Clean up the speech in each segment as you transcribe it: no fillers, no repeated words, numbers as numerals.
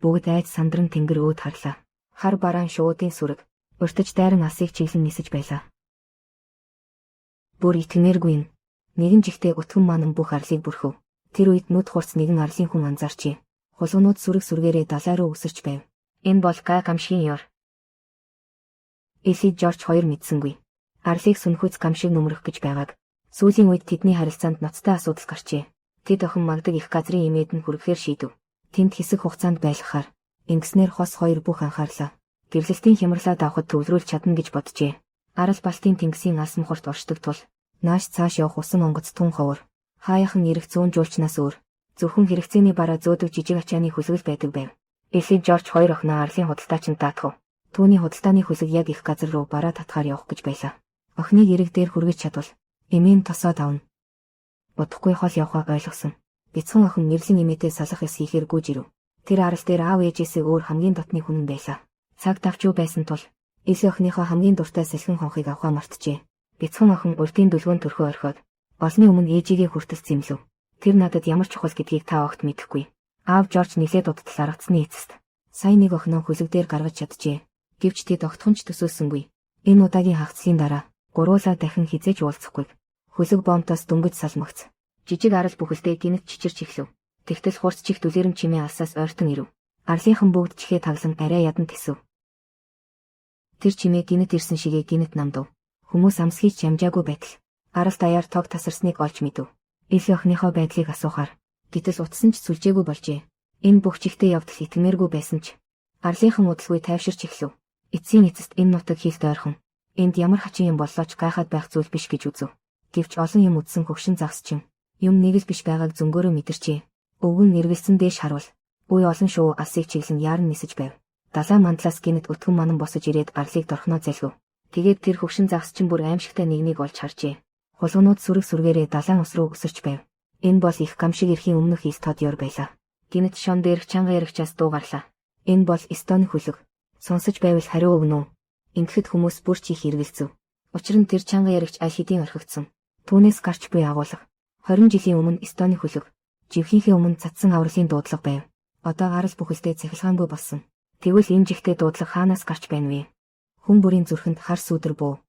Бүгд айж сандран тэнгэр өөд харлаа. Хар бараан шуудын сүрэг уртаж дайран асыг чиглэн нисэж байлаа. Бүр итгэнээргүй нь. Нэгэн жигтэй өтгөн маань бүх арлыг бүрхөв. Тэр үед нүд хурц нэгэн арлын хүн анзаарчээ. Хулгунууд сүрэг сүргээрээ далай руу өсөрч байв. Энэ бол гай гамшигын ёр. Эси Жорж хоёр мэдсэнгүй. Арлыг сүнхүүц гамшиг нүмрэх гэж байгааг. Сүүлийн үед тэдний харилцаанд ноцтой асуудал гарчээ. Тэд охин магдаг их газрын имээд нь хүрэхээр шийдэв. Тэнд хэсэг хугацаанд байлгахаар ингэснээр хос хоёр бүх анхаарлаа. Гэрлэлтийн хямралаа давхад төвлөрүүлж чадна гэж боджээ. Арал Балтийн тэнгисийн алс мухарт оршдог тул нааш цааш явах усан онгоц тун ховор. Хаяхан ирэх зүүн жуулчнаас өөр зөвхөн хэрэгцээний бараа зөөдөг жижиг ачааны хүсгэл байдаг байв. Эли Жорж хоёр охиноо арлын худалдаачинд даатгав. Түүний худалдааны хүсэг яг их газар руу бараа татахаар явах гэж байлаа. Охиныг эрэг дээр хүргэж чадвал эмээн тосоод авна. Бодохгүй хол явхаа ойлгосон. Бяцхан охин нэрлэн эмээтэй салах ёс хийхээр гүйж ирэв. Тэр арал дээр аав ээжээсээ өөр хамгийн дотны хүн байлаа. Цаг давч юу байсан тул Эли охиныхоо хамгийн дуртай салхин хонхыг авахаа мартжээ. Бяцхан охин урдын дүлгөөн төрхөө орхиод олны өмнө ээжигээ хүртэл зэмлэв. Тэр надад ямар чухал гэдгийг та огт мэдэхгүй. Аав Жорж нэлээд удтал аргацны эцэст сая нэг охиноо хүлэг дээр гаргаж чаджээ. Гэвч тэд огтхонч төсөөсөнгүй. Энэ удаагийн хагцлын дараа гуруулаа дахин хизээж уулзахгүй. Хүлэг бомтоос дөнгөж салмагц. Жижиг арал бүхэлдээ гинэт чичирч эхлэв. Тэгтэл хурц чих дүлэрэм чимээ алсаас ойртон ирэв. Арлынхан бүгд чихээ таглан арай ядан тэсв. Тэр чимээ гинэт ирсэн шигээ гинэт намдав. Хүмүүс амсхийч ямжаагүй байтал арал даяар тог тасарсныг олж мэдэв. Эли охиныхоо байдлыг асуухаар гэтэл утсан ч сүлжээгүй болжээ. Энэ бүх чихтэй явдал итгэмээргүй байсан ч арлынхан удалгүй тайвширч эхлэв. Эцсийн эцэст энэ нутаг хийлд ойрхон. Энд ямар хачин юм боллооч гайхаад байх зүйл биш гэж үзв. Гэвч олон юм үдсэн хөгшин загсчин юм нэг л биш байгааг зөнгөөрөө мэдэрчээ. Өвгөн нэрвэлсэн дээш харвал үе олон шуу алсыг чиглэн яарн нисэж байв. Далай мандлаас гинэт өтгөн манан босож ирээд арлыг дорхноо залгив. Тэгээд тэр хөгшин загсчин бүр аимшигтай нэгнийг олж харжээ. Хулгунууд сүрэг сүргээрээ далайн ус руу өсөрч байв. Энэ бол их гамшиг эрхийн өмнөх Эстод ёр байлаа. Гинэт шон дээрх чанга яригчаас дуу гарлаа. Энэ бол Эстоны хүлэг. Сонсож байвал хариу өгнө үү? Ингэхэд хүмүүс бүр чих хэрэгэлцэв. Учир нь тэр чанга яригч аль хэдийн орхигдсон. Түүнээс гарч буй агуулга. 20 жилийн өмнө Эстоны хүлэг. Живхийнхээ өмнө цацсан авралын дуудлага байв. Одоо гарал бүхэлдээ цахилгаангүй болсон. Тэгвэл энэ жигтэй дуудлага хаанаас гарч байна вэ? Хүн бүрийн зүрхэнд хар сүдэр буу.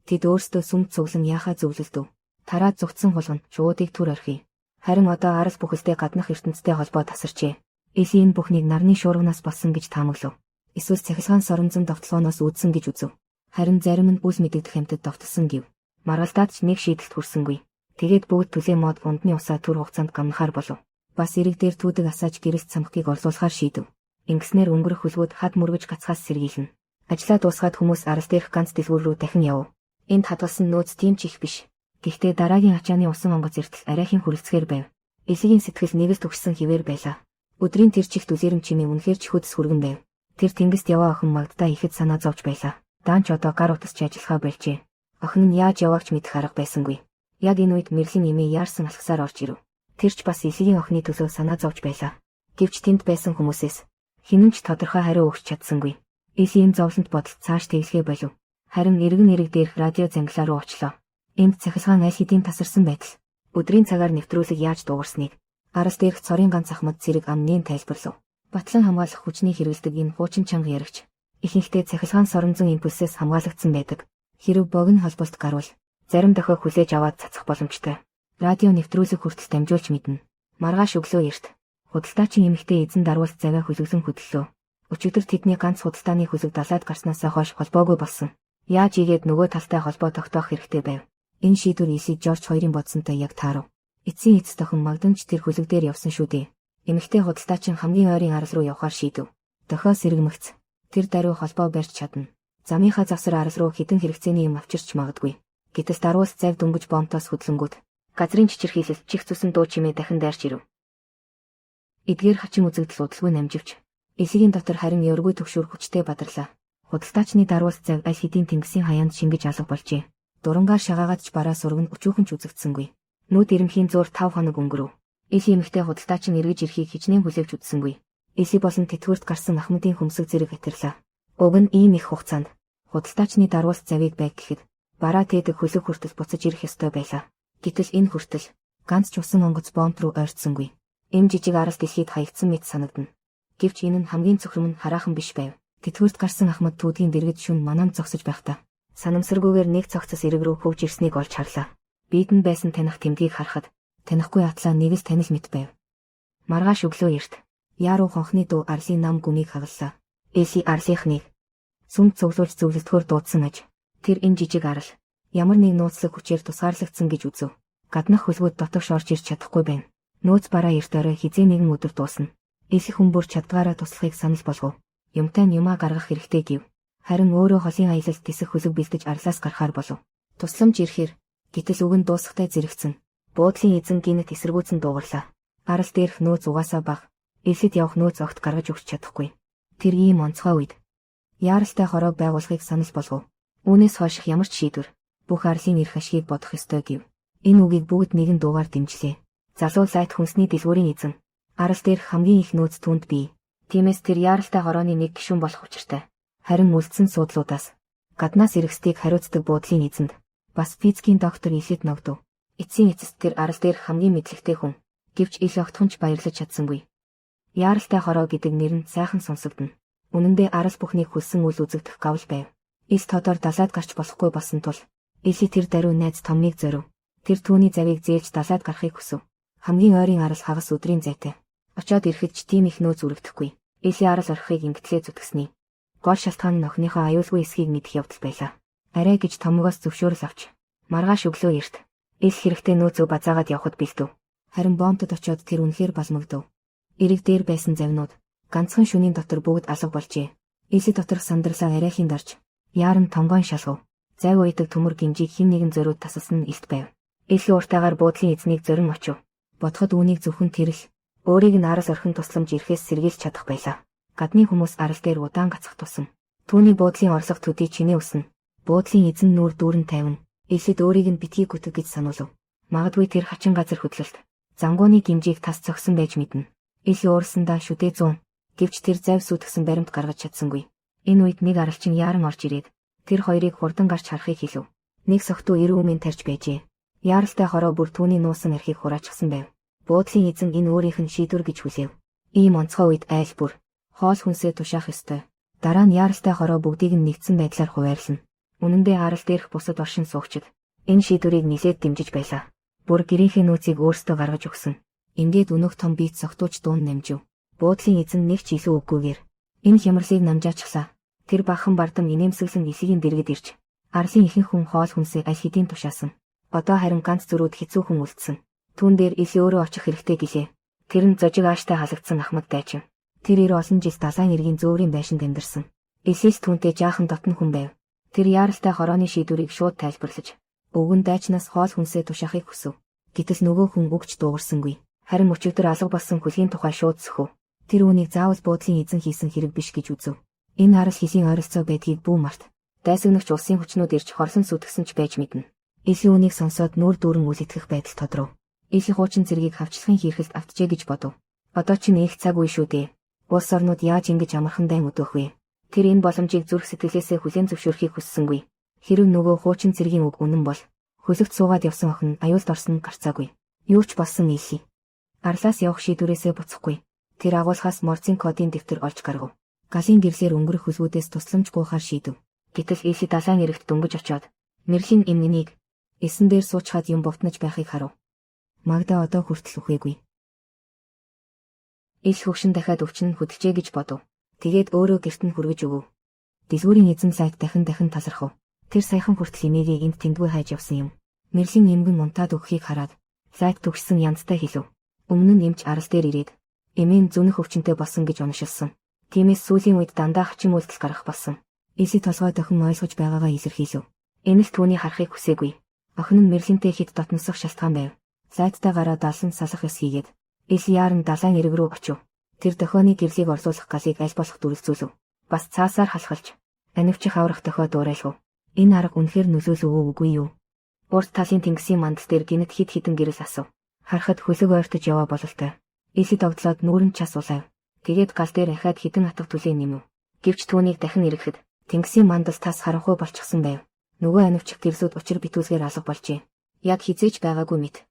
Тэд өөрсдөө сүмд цуглан яхаа зөвлөлдөв. Тараад зүгтсэн хулгана шуудыг түр орхив. Харин одоо арал бүхэлдээ гаднах ертөнцтэй холбоо тасарчээ. Эли энэ бүхнийг нарны шуурганаас болсон гэж таамаглав. Эсвэл цахилгаан соронзон довтлооноос үүдсэн гэж үзв. Харин зарим нь үл мэдэгдэх амьтад довтолсон гэв. Маргалдаад ч нэг шийдэлт хүрсэнгүй. Тэгээд бүгд төлөө мод бундны усаа түр хугацаанд гамнахаар болов. Бас эрэг дээр түүдэг асааж гэрэлт самхгийг орлуулахаар шийдэв. Ингэснээр өнгөрөх хөлгүүд хад мөргөж гацхаас сэргийлнэ. Ажлаа дуусгаад хүмүүс арал дээрх ганц дэлгүүр рүү дахин явв. Энд хадгалсан нөөц тийм ч их биш. Гэхдээ дараагийн ачааны усан онгоц эртэл арайхийн хүрэлцгээр байв. Элигийн сэтгэл нэг л төгссөн хിവэр байлаа. Өдрийн тэр чих дүлэрэм чимээ үнэхээр ч хөдс хүргэн байв. Тэр тэнгист яваа охин магдаа ихэд санаа зовж байлаа. Даанч одоо гар утасч ажиллахаа болжээ. Охин нь яаж яваагч мэдэх арга байсангүй. Яг энэ үед Мэрлийн эмээ яарсан алхсаар орж ирэв. Тэр ч бас Элигийн охины төлөө санаа зовж байлаа. Гэвч тэнд байсан хүмүүсээс хинэнч тодорхой хариу өгч чадсангүй. Эли энэ зовлонт бодолд цааш тэглэхээ болов. Харин эргэн эрэг дээрх радио зангилаа руу очлоо. Энд цахилгаан аль хэдийн тасарсан байтал өдрийн цагаар нэвтрүүлэг яаж дуугарсныг араас дээрх цорын ганц ахмад цэрэг амнын тайлбарлав. Батлан хамгаалах хүчний хэрэгэлдэг энэ хуучин чанга яригч ихэнхдээ цахилгаан соромзон импульсээс хамгаалагдсан байдаг. Хэрэв богино холболт гарвал зарим дохио хүлээж аваад цацах боломжтой. Радио нэвтрүүлэг хүртэл дамжуулж мэднэ. Маргааш өглөө эрт худалдаачийн эмэгтэй эзэн дарвуулт завиа хүлэглэн хөдлөлөө. Өчигдөр тэдний ганц худалдааны хүлэг далайд гарснаасаа хойш холбоогүй болсон. Яаж ийгээд нөгөө талтай холбоо тогтоох хэрэгтэй байв. Энэ шийдвэр Эли Жорж хоёрын бодсонтой яг таарав. Эцсийн эцэст охин Магдамч тэр хүлэг дээр явсан шүү дээ. Эмэгтэй худалдаачин хамгийн ойрын арал руу явхаар шийдэв. Дохио сэргэмэгц. Тэр даруй холбоо барьж чадна. Замынхаа завсар арал руу хідэн хэрэгцээний юм авчирч магадгүй. Гэтэл даруус завь дөнгөж бомтоос хөдлөнгүүд газрын чичирхийлэл чих цусан дуу чимээ дахин дайрч ирэв. Эдгээр хачин үзэгдэл удалгүй намживч. Элигийн дотор харин өргөй төгшөр хүчтэй бадарлаа. Худалдаачны даруус завь аль хэдийн тэнгисийн хаяанд шингэж алга болжээ. Дурангаар шагаагаад ч бараа сураг нь өчүүхэн ч үзэгдсэнгүй. Нүд ирэмхийн зуур 5 хоног өнгөрөв. Эли эмэгтэй худалдаачин эргэж ирэхийг хичнээн хүлээгч үзсэнгүй. Эли болон тэтгэврт гарсан Ахмадын хөмсөг зэрэг атерлаа. Уг нь ийм их хугацаанд худалдаачны даруус завийг байг гэхэд бараа тээдэг хөлөг хүртэл буцаж ирэх ёстой байлаа. Гэтэл энэ хүртэл ганц ч усан онгоц бомб руу ойртсонгүй. Энэ жижиг арал дэлхийд хаягдсан мэт санагдана. Гэвч энэ нь хамгийн цөхрөм нь хараахан биш байв. Тэтгэврт гарсан Ахмад түүдгийн дэргэд шүн манам зогсож байхдаа санамсаргүйгээр нэг цогцос эрэг рүү хөвж ирснийг олж харлаа. Бидэнд байсан таних тэмдгийг харахад танихгүй атлаа нэг л танил мэт байв. Маргааш өглөө эрт Яруу хонхны дуу Арлийн нам гүнийг хагаллаа. Эси Арлийнхныг сүмд цуглуулж зөвлөлтгөөр дуудсан аж. Тэр энэ жижиг арал ямар нэг нууцлаг хүчээр тусгаарлагдсан гэж үзв. Гаднах хөлгүүд дотогш орж ирч чадахгүй байна. Нөөц бараа эрт орой хизээ нэгэн өдөр дуусна. Эси хүмүүр чаддгаараа туслахыг санал болгов. Юмтай нь юмаа гаргах хэрэгтэй гэв. Харин өөрөө холын аялалд тисэх хөлөг бэлдэж арлаас гарахаар болов. Тусламж ирэхээр гэтэл үг нь дуусахтай зэрэгцэн. Буудлын эзэн гинэт эсэргүүцэн дуугарлаа. Арал дээрх нөөц угаасаа бага. Эсэд явах нөөц огт гаргаж өгч чадахгүй. Тэр ийм онцгой үед яаралтай хороог байгуулахыг санал болгов. Үүнээс хойш ямар ч шийдвэр бүх арлын эрх ашгийг бодох ёстой гэв. Энэ үгийг бүгд нэгэн дуугаар дэмжлээ. Залуу лайт хүнсний дэлгүүрийн эзэн. Арал дээрх хамгийн их нөөц түүнд бий. Тиймээс тэр яаралтай хорооны нэг гишүүн болох учиртай. Харин үлдсэн суудлуудаас гаднаас эргэстийг хариуцдаг буудлын эзэнд бас физикийн доктор Илэд ногдов. Эцсийн эцэст тэр арал дээрх хамгийн мэдлэгтэй хүн. Гэвч ил огтхонч баярлаж чадсангүй. Яаралтай хороо гэдэг нэр нь сайхан сонсогдно. Үнэн дээр арал бүхнийг хүссэн үл үзэгдэх гавл байв. Ис тодор далайд гарч болохгүй болсон тул Эли тэр даруй найз Томмыг зорив. Тэр түүний завийг зээлж далайд гарахыг хүсв. Хамгийн ойрын арал хагас өдрийн зайтай. Очоод ирэхэд ч тийм их нөөц үрэгдэхгүй. Эли арал орохыг ингэтлээ зүтгэсний. Гол шалтгаан нь охиныхоо аюулгүй эсхийг мэдэх явдал байлаа. Арай гэж Томмогоос зөвшөөрөл авч маргааш өглөө эрт ил хэрэгтэй нөөцөө базаагаад явхад бэлдэв. Харин бомтод очоод тэр үнэхээр балмагдав. Эрэг дээр байсан завнууд ганцхан шөнийн дотор бүгд алга болжээ. Эли доторх сандарлаа арайхийн дарж яаран тонгоон шалгав. Зайг уйдаг төмөр гинжийг хэн нэгэн зориуд тасалсан нь илт байв. Эли уртаагаар буудлын эзнийг зорин очив. Бодоход үүнийг зөвхөн тэрл өөрийг нь арал орхин тусламж ирэхээс сэргийлж чадах байлаа. Гадны хүмүүс арал дээр удаан гацах тусам түүний буудлын орлого төдий чинээ өснө. Буудлын эзэн нүүр дүүрэн тавина. Элид өөрийг нь битгий гүтэг гэж сануулв. Магадгүй тэр хачин газар хөдлөлт зангууны гинжийг тас цогсон байж мэднэ. Эли уурсандаа шүдээ 100 гэвч тэр зайв сүйтгэсэн баримт гаргаж чадсангүй. Энэ үед нэг аралчин яаран орж ирээд тэр хоёрыг хурдан гарч харахыг хэлв. Нэг согтуу эрүү өмнө тарж байжээ. Яаралтай хороо бүр түүний нуусан архийг хураачсан байв. Буудлын эзэн энэ өөрийнх нь шийдвэр гэж хүлээв. Ийм онцгой үед айл бүр хоол хүнсээ тушаах ёстой. Дараа нь яаралтай хороо бүгдийг нь нэгдсэн байдлаар хуваарлана. Үнэн дээр арал дээрх бусад оршин суугчид энэ шийдвэрийг нилээд дэмжиж байлаа. Бүр гэрийнхээ нөөцийг өөрсдөө гаргаж өгсөн. Ингээд өнөөх том биет согтууч дуун намжив. Буудлын эзэн нэг ч илүү үггүйгээр энэ хямралыг намжаачлаа. Тэр бахан бардам инээмсэглэн эсгийн дэргэд ирж арлын ихэнх хүн хоол хүнсээ аль хэдийн тушаасан. Одоо харин ганц зөрүүд хэцүүхэн үлдсэн. Түүн дээр Эли өөрөө очих хэрэгтэй гэлээ. Тэр нь зожиг ааштай халагдсан Ахмад дайчин. Тэр ир олон жил далайн иргэн зөөврийн байшинд амьдарсан. Элис түүнтэй жаахан дотн хүн байв. Тэр яаралтай хорооны шийдвэрийг шууд тайлбарлаж өвгөн дайчнаас хоол хүнсээ тушаахыг хүсв. Гэтэл нөгөө хүн үгч дуугарсангүй. Харин өчигдөр алга болсон хүлгийн тухай шууд сөхөв. Тэр үүнийг заавал буудлын эзэн хийсэн хэрэг биш гэж үзв. Энэ арал хийлийн ойролцоо байдгийг бүү март. Дайсагнагч улсын хүчнүүд ирж хорлон сүтгсэн ч байж мэднэ. Эли үүнийг сонсоод нүүр дүүрэн үл итгэх байдал тодров. Эли хуучин цэргийг хавчлагын хийрхэлд автжээ гэж бодов. Одоо ч нэг цаг үе шүү дээ. Улс орнууд яаж ингэж амархан дайн өдөөх вэ? Тэр энэ боломжийг зүрх сэтгэлээсээ хүлээн зөвшөөрөхийг хүссэнгүй. Хэрэв нөгөө хуучин цэргийн үг үнэн бол хөлөгт суугаад явсан охин аюулд орсон гарцаагүй. Юу ч болсон Эли. Арлаас явах шийдвэрээсээ буцахгүй. Тэр агуулгаас морцын кодын дэвтэр олж гаргав. Галын гэрлээр өнгөрөх хөлгүүдээс тусламж гуйхаар шийдэв. Гэтэл Эли далайн эрэгт дөнгөж очоод мэрлийн эмгэнийг эсэн дээр суучхад юм бутнаж байхыг харав. Магда одоо хүртэл үхээгүй. Эли хөвшин дахиад өвчин хөдөлжээ гэж бодов. Тэгээд өөрөө гэрт нь хүргэж өгөв. Дэлгүүрийн эзэн сайд дахин талархав. Тэр саяхан хүртэл эмээгийг энд тэндгүй хайж явсан юм. Мэрлийн эмгэн унтаад өгөхийг хараад сайд төгссөн янзтай хэлв. Өмнө нь эмч арал дээр ирээд эмээ нь зүнх өвчнөд болсон гэж уншилсан. Тиймээс сүүлийн үед дандаа хачин үйлдэл гарах болсон. Эли толгой дохин ойлгож байгаагаа илэрхийлв. Энэ л түүний харахыг хүсээгүй. Охин нь мэрлэнтэй хит дотносох шалтгаан байв. Сайдтай гараа далсан салах ёс хийгээд Эли яаран далайн эрэг рүү очив. Тэр дохионы гэрлийг орлуулах галыг аль болох дүрэлзүүлв. Бас цаасаар халахалж анивчих аврах дохио дуурайлгав. Энэ арга үнэхээр нөлөөлөв үгүй юу? Урд талын тэнгисийн мандал дээр гинэт хит хитэн гэрэл асав. Харахад хөлөг ойртож яваа бололтой. Эли догдлоод нүүрэн час улайв. Тэгээд гал дээр ахаад хитэн атга түлээ нэмв. Гэвч түүнийг дахин ирэхэд тэнгисийн мандал тас харанхуй болчихсон байв. Нөгөө анивчих гэрлүүд учир битүүлгээр алга болжээ. Яг хизээч байгаагүй мэт.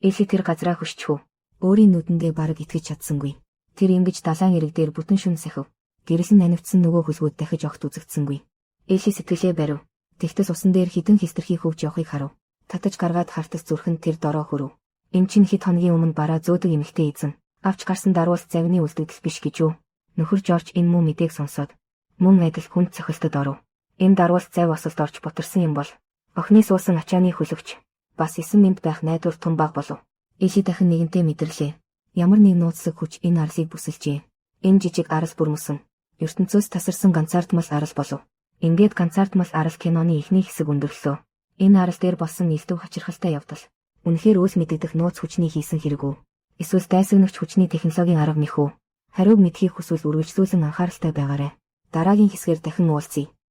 Эли тэр газраа хөшчихв. Өөрийн нүдэндээ бараг итгэж чадсангүй. Тэр ингэж далайн ирэг дээр бүтэн шүн сахив. Гэрээс нь анивдсан нөгөө хөлгүүд дахиж огт үзэгдсэнгүй. Эшли сэтгэлээ барив. Тэгтэс усан дээр хідэн хистерхий хөвж явахыг харав. Татаж гаргаад хартас зүрхэнд тэр дороо хөрөв. Эм чин хэд хоногийн өмнө бараа зөөдөг эмэгтэй эзэн. Авч гарсан даруус завны үлдэгдэл биш гэж юу? Нөхөр Жорж энэ муу мэдээг сонсоод мөн адил хүнд цохилтод оров. Энэ даруус зав осолд орж бутарсан юм бол охины суусан ачааны хөлөгч бас 9 минут байх найдвар тун баг болов. Эшли дахин нэгэнтээ мэдэрлээ. Ямар нэг нууцсаг хүч энэ арсыг бүсэлжээ. Энэ жижиг арс бүрмөсөн ертөнцөөс тасарсан ганцаардмал арал болов. Ингээд ганцаардмал арал киноны эхний хэсэг өндөрлөө. Энэ арал дээр болсон элдв хачирхалтай явдал. Үнэхээр үс мэддэх нууц хүчний хийсэн хэрэг үү? Эсвэл дайсагнагч хүчний технологийн арга мэх үү? Хариуг мэдхийг хүсвэл үргэлжлүүлэн анхааралтай байгаарай. Дараагийн хэсгээр дахин уулзъя.